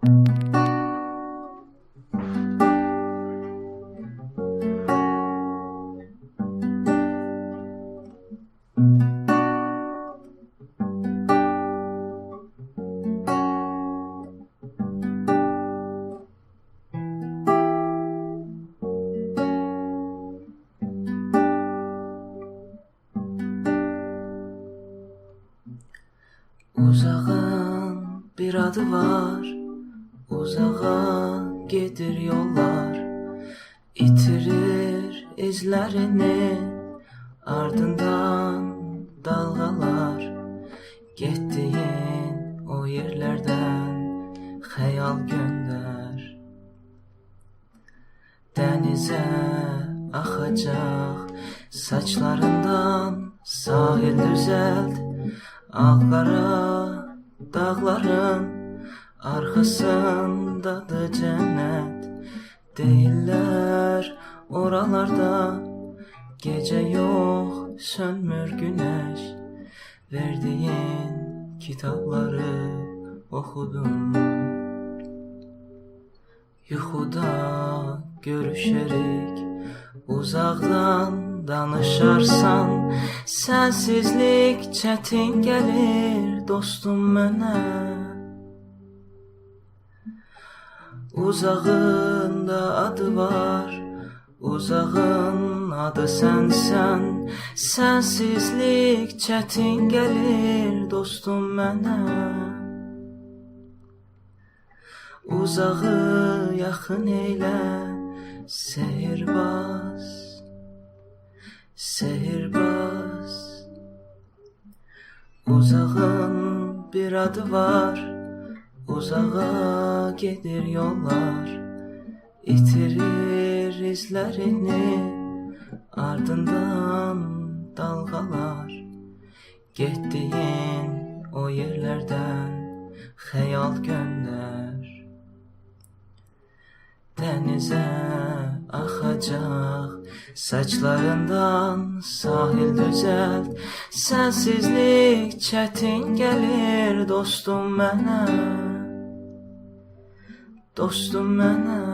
Uzağın bir adı var, uzağa gedir yollar, itirir izlerini, ardından dalgalar. Getdiyin o yerlerden xəyal gönder. Denize axacaq saçlarından sahil düzelt. Ağ-qara dağların arkasındadır cennet. Deyirlər oralarda gece yok, sönmür güneş. Verdiğin kitapları okudum. Yuxuda görüşerik, uzaqdan danışarsan. Sensizlik çətin gəlir dostum mənə. Uzağında adı var, uzağın adı sənsən. Sensizlik çətin gəlir dostum mənə. Uzağı yaxın eylə sehirbaz, sehirbaz. Uzağın bir adı var, uzağa gedir yollar, itirir izlerini, ardından dalgalar. Getdiyin o yerlerden xəyal gönder. Denize axacaq saçlarından sahil düzelt. Sensizlik çətin gəlir dostum mənə, dostum mənə.